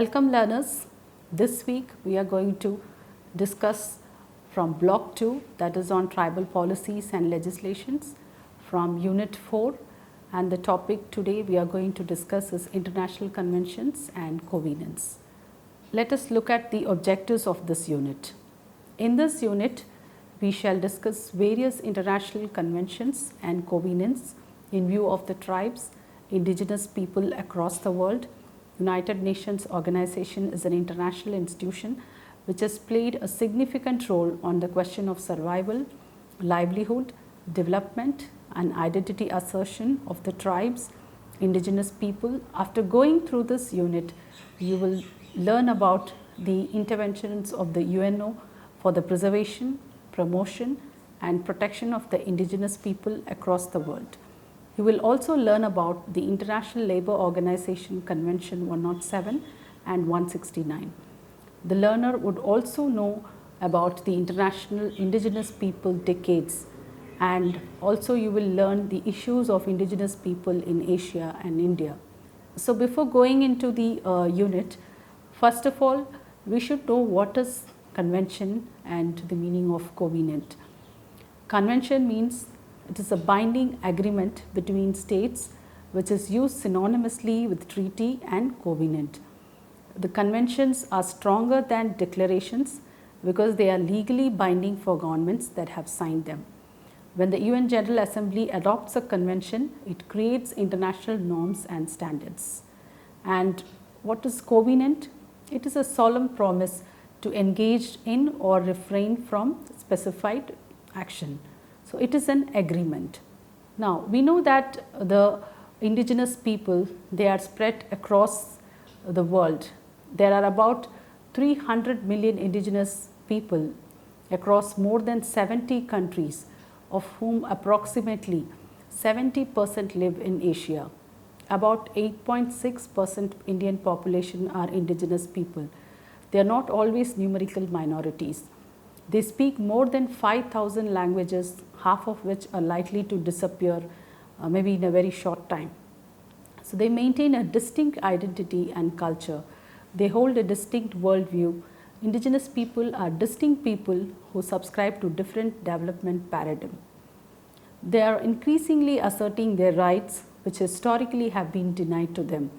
Welcome learners. This week we are going to discuss from block 2, that is on tribal policies and legislations, from unit 4, and the topic today we are going to discuss is international conventions and covenants. Let us look at the objectives of this unit. In this unit we shall discuss various international conventions and covenants in view of the tribes, indigenous people across the world. United Nations organization is an international institution which has played a significant role on the question of survival, livelihood, development and identity assertion of the tribes, indigenous people. After going through this unit, you will learn about the interventions of the IGNOU for the preservation, promotion and protection of the indigenous people across the world. You will also learn about the International Labour Organization Convention 107 and 169. The learner would also know about the International Indigenous People Decades, and also you will learn the issues of indigenous people in Asia and India. So before going into the unit, first of all we should know what is convention and the meaning of covenant. Convention means it is a binding agreement between states which is used synonymously with treaty and covenant. The conventions are stronger than declarations because they are legally binding for governments that have signed them. When the UN General Assembly adopts a convention, it creates international norms and standards. And what is covenant? It is a solemn promise to engage in or refrain from specified action. So it is an agreement. Now we know that the indigenous people, they are spread across the world. There are about 300 million indigenous people across more than 70 countries, of whom approximately 70% live in Asia. About 8.6% Indian population are indigenous people. They are not always numerical minorities. They speak more than 5,000 languages, half of which are likely to disappear maybe in a very short time. So they maintain a distinct identity and culture. They hold a distinct worldview. Indigenous people are distinct people who subscribe to different development paradigm. They are increasingly asserting their rights which historically have been denied to them.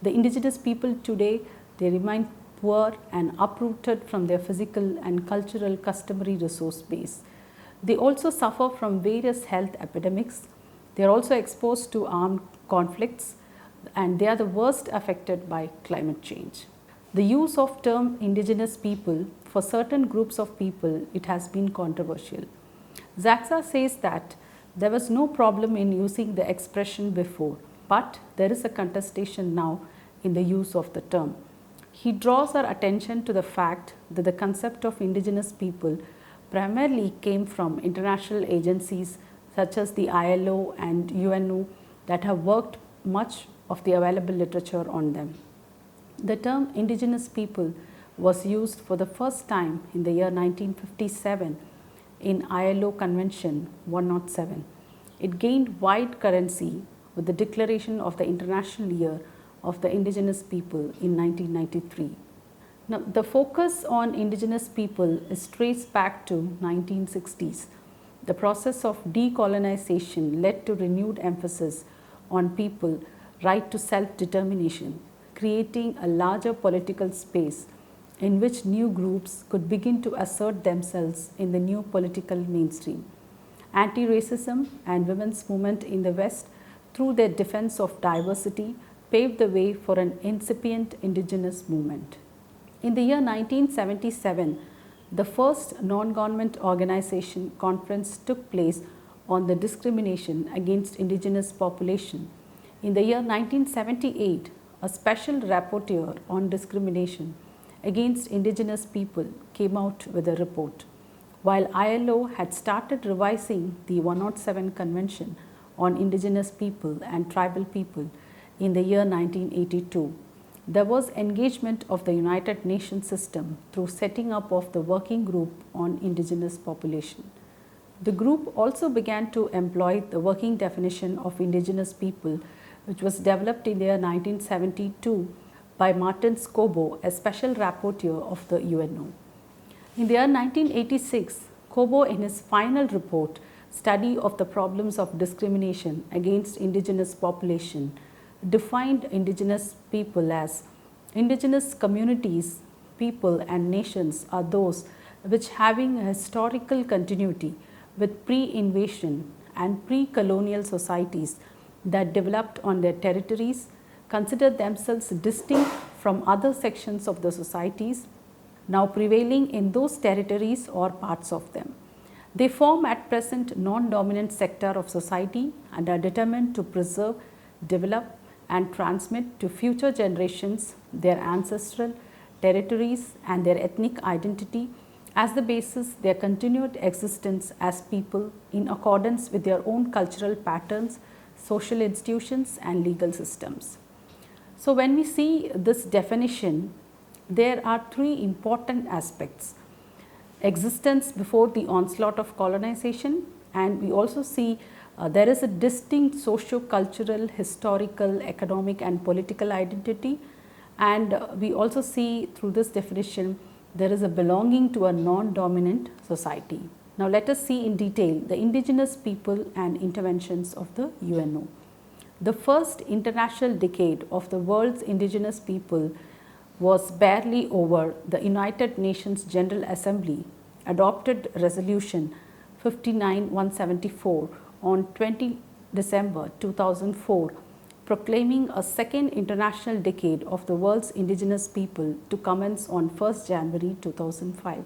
The indigenous people today, they remain poor and uprooted from their physical and cultural customary resource base. They also suffer from various health epidemics. They are also exposed to armed conflicts, and they are the worst affected by climate change. The use of term indigenous people for certain groups of people, it has been controversial. Zaxa says that there was no problem in using the expression before, but there is a contestation now in the use of the term. He draws our attention to the fact that the concept of indigenous people primarily came from international agencies such as the ILO and IGNOU that have worked much of the available literature on them. The term indigenous people was used for the first time in the year 1957 in ILO Convention 107. It gained wide currency with the declaration of the International Year of the Indigenous People in 1993. Now, the focus on indigenous people is traced back to 1960s. The process of decolonization led to renewed emphasis on people right to self-determination, creating a larger political space in which new groups could begin to assert themselves in the new political mainstream. Anti-racism and women's movement in the West, through their defense of diversity, paved the way for an incipient indigenous movement. In the year 1977, the first non-government organization conference took place on the discrimination against indigenous population. In the year 1978, a special rapporteur on discrimination against indigenous people came out with a report. While ILO had started revising the 107 Convention on Indigenous People and Tribal People in the year 1982, there was engagement of the United Nations system through setting up of the Working Group on Indigenous Population. The group also began to employ the working definition of indigenous people, which was developed in the year 1972 by Martin Cobo, a special rapporteur of the UNO. In the year 1986, Cobo, in his final report, Study of the Problems of Discrimination Against Indigenous Population, defined indigenous people as indigenous communities, people and nations are those which, having a historical continuity with pre-invasion and pre-colonial societies that developed on their territories, consider themselves distinct from other sections of the societies now prevailing in those territories or parts of them. They form at present non-dominant sector of society and are determined to preserve, develop and transmit to future generations their ancestral territories and their ethnic identity as the basis their continued existence as people in accordance with their own cultural patterns, social institutions and legal systems. So, when we see this definition, there are three important aspects: existence before the onslaught of colonization, and we also see there is a distinct socio-cultural, historical, economic and political identity, and we also see through this definition there is a belonging to a non-dominant society. Now, let us see in detail the indigenous people and interventions of the UNO. The first international decade of the world's indigenous people was barely over. The United Nations General Assembly adopted Resolution 59-174 on 20 December 2004, proclaiming a second international decade of the world's indigenous people to commence on 1st January 2005.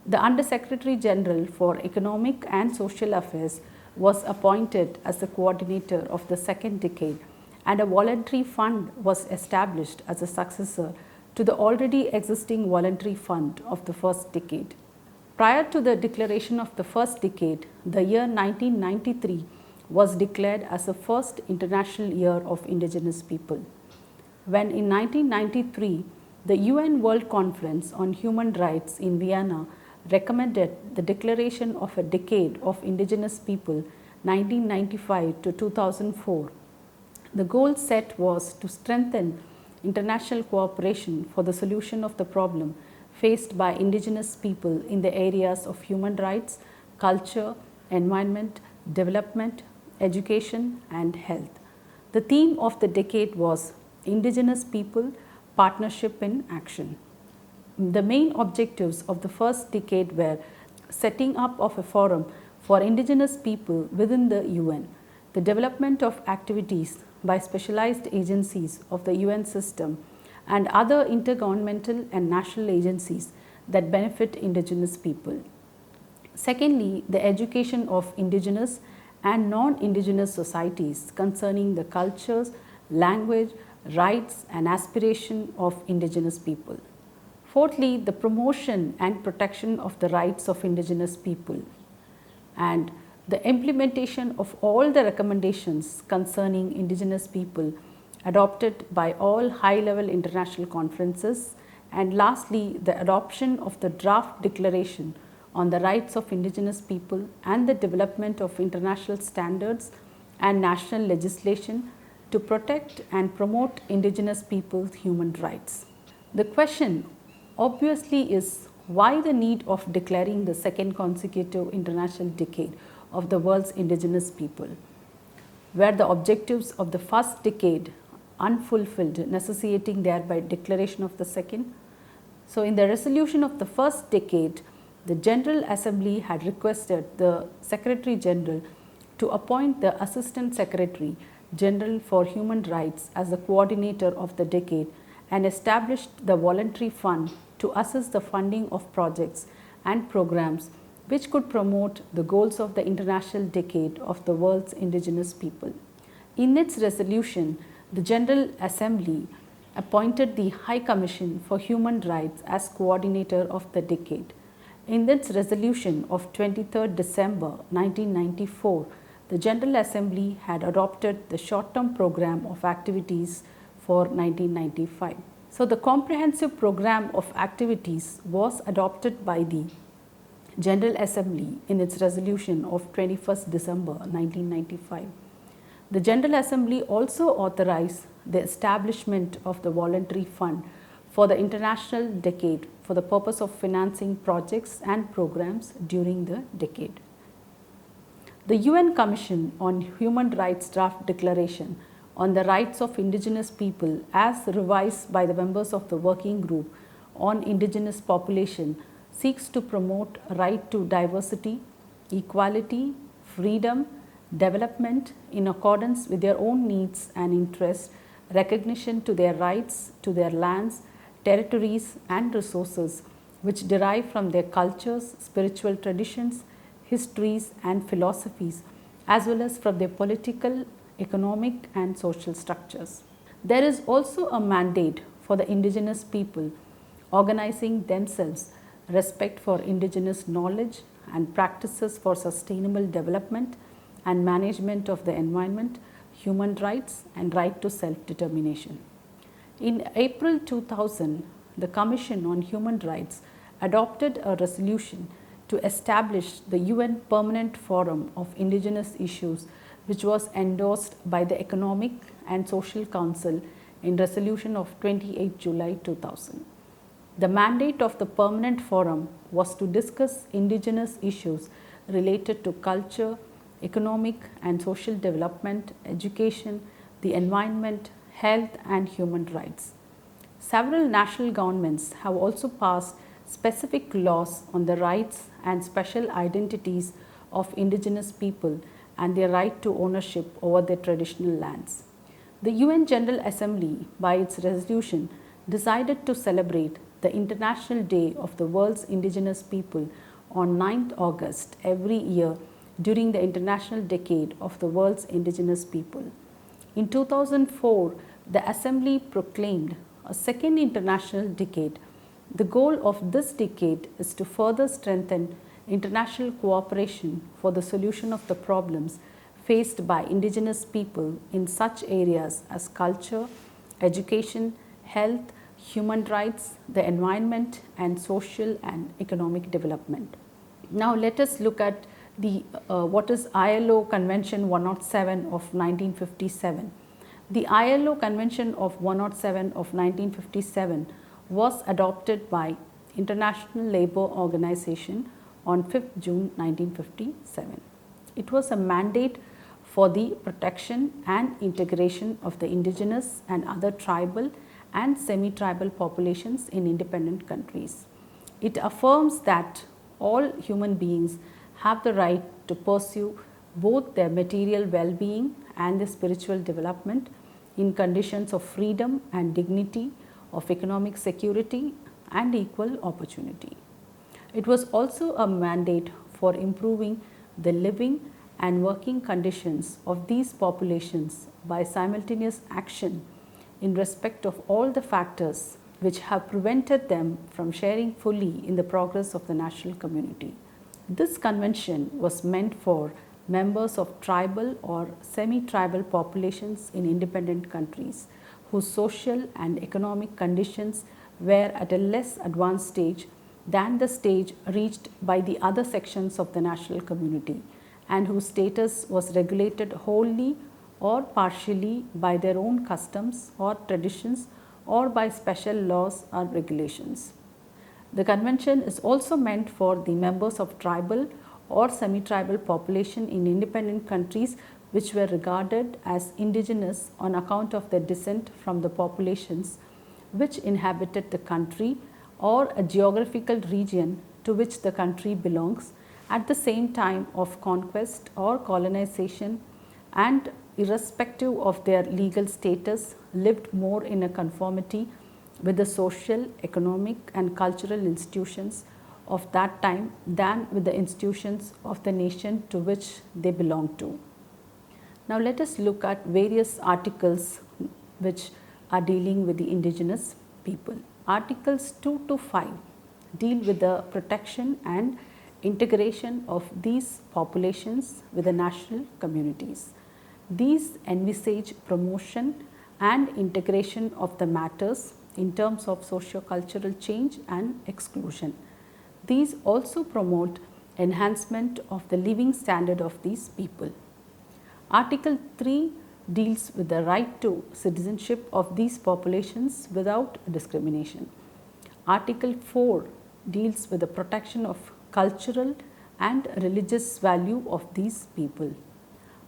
The Under Secretary General for Economic and Social Affairs was appointed as the coordinator of the second decade, and a voluntary fund was established as a successor to the already existing voluntary fund of the first decade. Prior to the declaration of the first decade, the year 1993 was declared as the first International Year of Indigenous People. When in 1993, the UN World Conference on Human Rights in Vienna recommended the declaration of a decade of indigenous people 1995 to 2004, the goal set was to strengthen international cooperation for the solution of the problem faced by indigenous people in the areas of human rights, culture, environment, development, education and health. The theme of the decade was Indigenous People Partnership in Action. The main objectives of the first decade were setting up of a forum for indigenous people within the UN, the development of activities by specialized agencies of the UN system and other intergovernmental and national agencies that benefit indigenous people. Secondly, the education of indigenous and non-indigenous societies concerning the cultures, language, rights and aspiration of indigenous people. Fourthly, the promotion and protection of the rights of indigenous people, and the implementation of all the recommendations concerning indigenous people adopted by all high-level international conferences, and lastly, the adoption of the draft declaration on the rights of indigenous people and the development of international standards and national legislation to protect and promote indigenous people's human rights. The question obviously is, why the need of declaring the second consecutive international decade of the world's indigenous people? Were the objectives of the first decade unfulfilled, necessitating thereby declaration of the second? So, in the resolution of the first decade, the General Assembly had requested the Secretary General to appoint the Assistant Secretary General for Human Rights as the coordinator of the decade and established the voluntary fund to assist the funding of projects and programs which could promote the goals of the International Decade of the world's indigenous people. In its resolution, the General Assembly appointed the High Commission for Human Rights as coordinator of the decade. In its resolution of 23rd December 1994, the General Assembly had adopted the short-term program of activities for 1995. So, the comprehensive program of activities was adopted by the General Assembly in its resolution of 21st December 1995. The General Assembly also authorized the establishment of the voluntary fund for the international decade for the purpose of financing projects and programs during the decade. The UN Commission on Human Rights Draft Declaration on the Rights of Indigenous People, as revised by the members of the Working Group on Indigenous Population, seeks to promote right to diversity, equality, freedom, development in accordance with their own needs and interests, recognition to their rights to their lands, territories and resources which derive from their cultures, spiritual traditions, histories and philosophies, as well as from their political, economic and social structures. There is also a mandate for the indigenous people organizing themselves, respect for indigenous knowledge and practices for sustainable development and management of the environment, human rights and right to self-determination. In April 2000, the Commission on Human Rights adopted a resolution to establish the UN Permanent Forum of Indigenous Issues, which was endorsed by the Economic and Social Council in resolution of 28 July 2000. The mandate of the Permanent Forum was to discuss indigenous issues related to culture, economic and social development, education, the environment, health and human rights. Several national governments have also passed specific laws on the rights and special identities of indigenous people and their right to ownership over their traditional lands. The UN General Assembly, by its resolution, decided to celebrate the International Day of the World's Indigenous People on 9th August every year during the International Decade of the World's Indigenous People. In 2004, the Assembly proclaimed a second international decade. The goal of this decade is to further strengthen international cooperation for the solution of the problems faced by indigenous people in such areas as culture, education, health, human rights, the environment and social and economic development. Now let us look at the what is ILO Convention 107 of 1957. The ILO Convention of 107 of 1957 was adopted by International Labour Organization on 5th June 1957. It was a mandate for the protection and integration of the indigenous and other tribal and semi-tribal populations in independent countries. It affirms that all human beings have the right to pursue both their material well-being and their spiritual development in conditions of freedom and dignity, of economic security and equal opportunity. It was also a mandate for improving the living and working conditions of these populations by simultaneous action in respect of all the factors which have prevented them from sharing fully in the progress of the national community. This convention was meant for members of tribal or semi-tribal populations in independent countries whose social and economic conditions were at a less advanced stage than the stage reached by the other sections of the national community and whose status was regulated wholly or partially by their own customs or traditions or by special laws or regulations. The convention is also meant for the members of tribal or semi-tribal population in independent countries which were regarded as indigenous on account of their descent from the populations which inhabited the country or a geographical region to which the country belongs at the same time of conquest or colonization, and irrespective of their legal status lived more in a conformity with the social, economic and cultural institutions of that time than with the institutions of the nation to which they belong to. Now let us look at various articles which are dealing with the indigenous people. Articles 2 to 5 deal with the protection and integration of these populations with the national communities. These envisage promotion and integration of the matters in terms of socio-cultural change and exclusion. These also promote enhancement of the living standard of these people. Article 3 deals with the right to citizenship of these populations without discrimination. Article 4 deals with the protection of cultural and religious value of these people.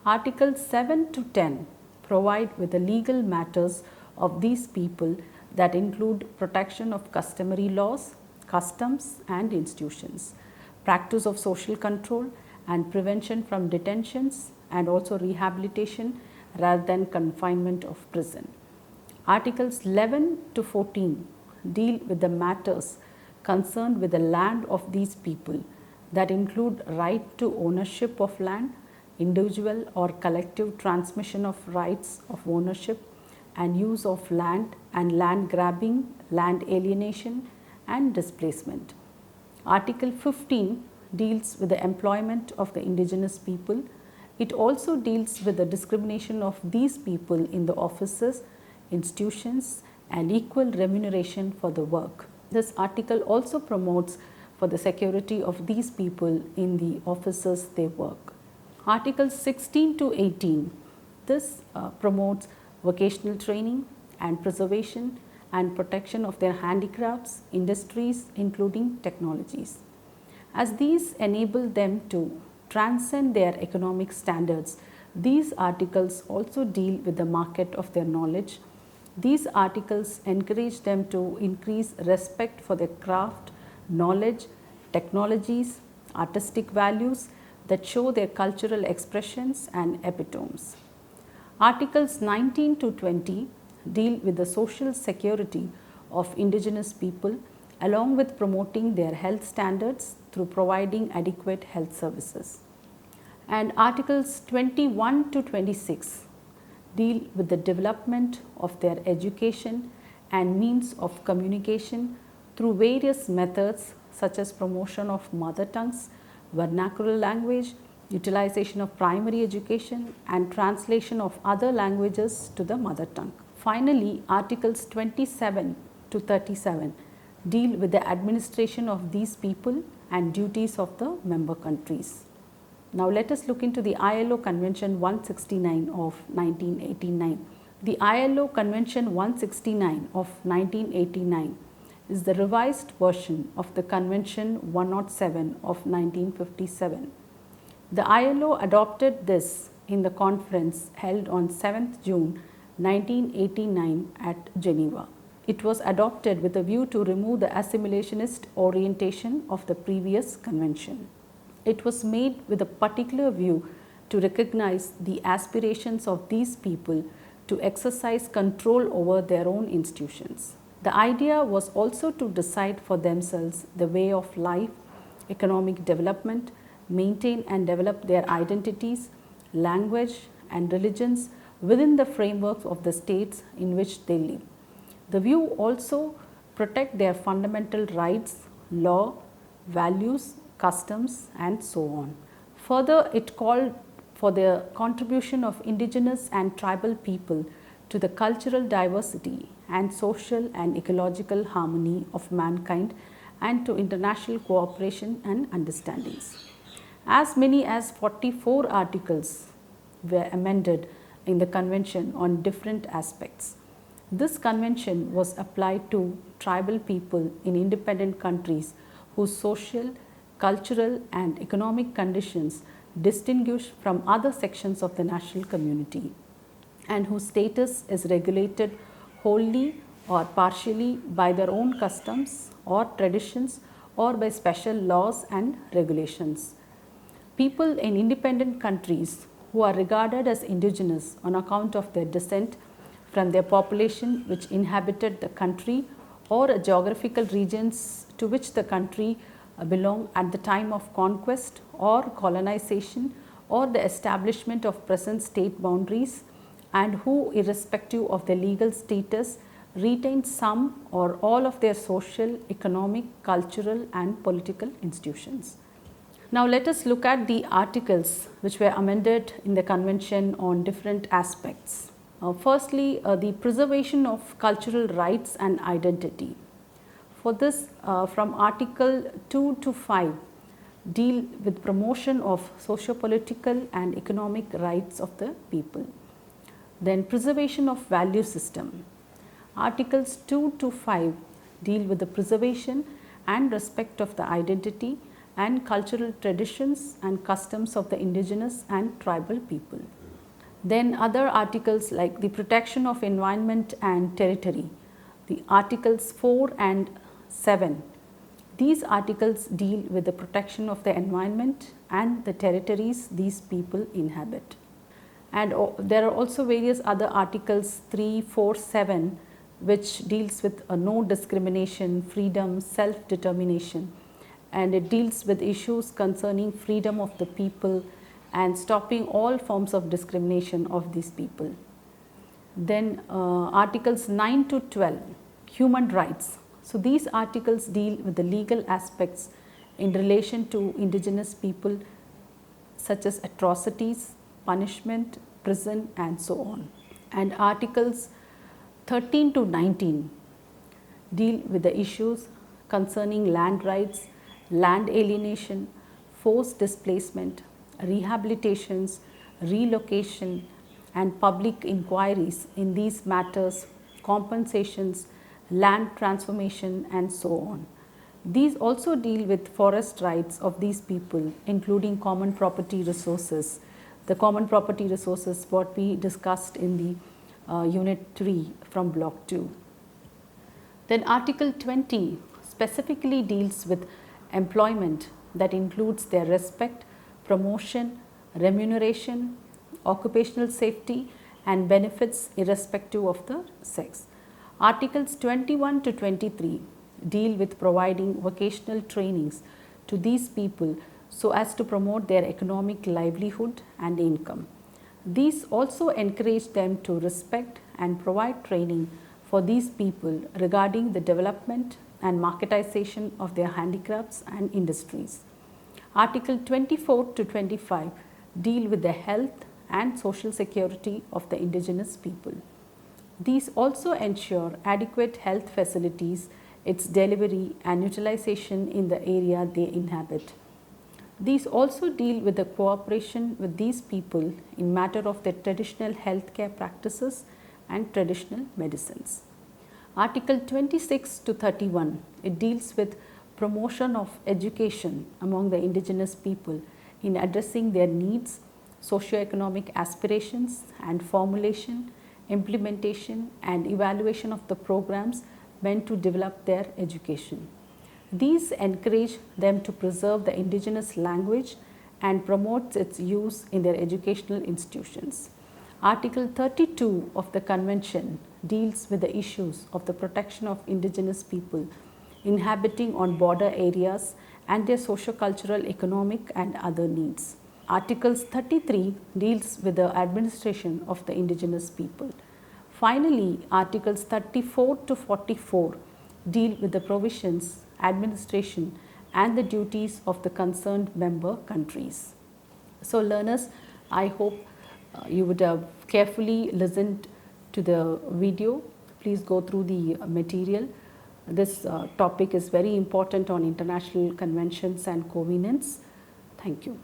Articles 7 to 10 provide with the legal matters of these people that include protection of customary laws, customs and institutions, practice of social control and prevention from detentions and also rehabilitation rather than confinement of prison. Articles 11 to 14 deal with the matters concerned with the land of these people that include right to ownership of land, individual or collective transmission of rights of ownership and use of land and land grabbing, land alienation and displacement. Article 15 deals with the employment of the indigenous people. It also deals with the discrimination of these people in the offices, institutions and equal remuneration for the work. This article also promotes for the security of these people in the offices they work. Articles 16 to 18, this promotes vocational training and preservation and protection of their handicrafts, industries including technologies. As these enable them to transcend their economic standards, these articles also deal with the market of their knowledge. These articles encourage them to increase respect for their craft, knowledge, technologies, artistic values that show their cultural expressions and epitomes. Articles 19 to 20 deal with the social security of indigenous people along with promoting their health standards through providing adequate health services. And Articles 21 to 26 deal with the development of their education and means of communication through various methods such as promotion of mother tongues, vernacular language, utilization of primary education and translation of other languages to the mother tongue. Finally, Articles 27 to 37 deal with the administration of these people and duties of the member countries. Now let us look into the ILO Convention 169 of 1989. The ILO Convention 169 of 1989 is the revised version of the Convention 107 of 1957. The ILO adopted this in the conference held on 7th June 1989 at Geneva. It was adopted with a view to remove the assimilationist orientation of the previous convention. It was made with a particular view to recognize the aspirations of these people to exercise control over their own institutions. The idea was also to decide for themselves the way of life, economic development, maintain and develop their identities, language and religions within the framework of the states in which they live. The view also protect their fundamental rights, law, values, customs and so on. Further, it called for the contribution of indigenous and tribal people to the cultural diversity and social and ecological harmony of mankind and to international cooperation and understandings. As many as 44 articles were amended in the convention on different aspects. This convention was applied to tribal people in independent countries whose social, cultural and economic conditions distinguish from other sections of the national community and whose status is regulated wholly or partially by their own customs or traditions or by special laws and regulations. People in independent countries who are regarded as indigenous on account of their descent from their population which inhabited the country or geographical regions to which the country belonged at the time of conquest or colonization or the establishment of present state boundaries, and who irrespective of their legal status retain some or all of their social, economic, cultural and political institutions. Now let us look at the articles which were amended in the convention on different aspects. Firstly, the preservation of cultural rights and identity. For this, from Article 2 to 5, deal with promotion of socio-political and economic rights of the people. Then preservation of value system. Articles 2 to 5 deal with the preservation and respect of the identity and cultural traditions and customs of the indigenous and tribal people. Then other articles like the protection of environment and territory, the articles 4 and 7. These articles deal with the protection of the environment and the territories these people inhabit. And there are also various other articles 3, 4, 7 which deals with no discrimination, freedom, self-determination, and it deals with issues concerning freedom of the people and stopping all forms of discrimination of these people. Then articles 9 to 12, human rights. So these articles deal with the legal aspects in relation to indigenous people such as atrocities, punishment, prison and so on. And articles 13 to 19 deal with the issues concerning land rights, land alienation, forced displacement, rehabilitations, relocation and public inquiries in these matters, compensations, land transformation and so on. These also deal with forest rights of these people, including common property resources. The common property resources what we discussed in the Unit 3 from Block 2. Then Article 20 specifically deals with employment that includes their respect, promotion, remuneration, occupational safety and benefits irrespective of the sex. Articles 21 to 23 deal with providing vocational trainings to these people so as to promote their economic livelihood and income. These also encourage them to respect and provide training for these people regarding the development and marketization of their handicrafts and industries. Article 24 to 25 deal with the health and social security of the indigenous people. These also ensure adequate health facilities, its delivery and utilization in the area they inhabit. These also deal with the cooperation with these people in matter of their traditional healthcare practices and traditional medicines. Article 26 to 31, it deals with promotion of education among the indigenous people in addressing their needs, socio-economic aspirations and formulation, implementation and evaluation of the programs meant to develop their education. These encourage them to preserve the indigenous language and promotes its use in their educational institutions. Article 32 of the Convention deals with the issues of the protection of indigenous people inhabiting on border areas and their socio-cultural, economic and other needs. Articles 33 deals with the administration of the indigenous people. Finally, Articles 34 to 44 deal with the provisions, administration and the duties of the concerned member countries. So learners, I hope you would have carefully listened to the video. Please go through the material. This topic is very important on international conventions and covenants. Thank you.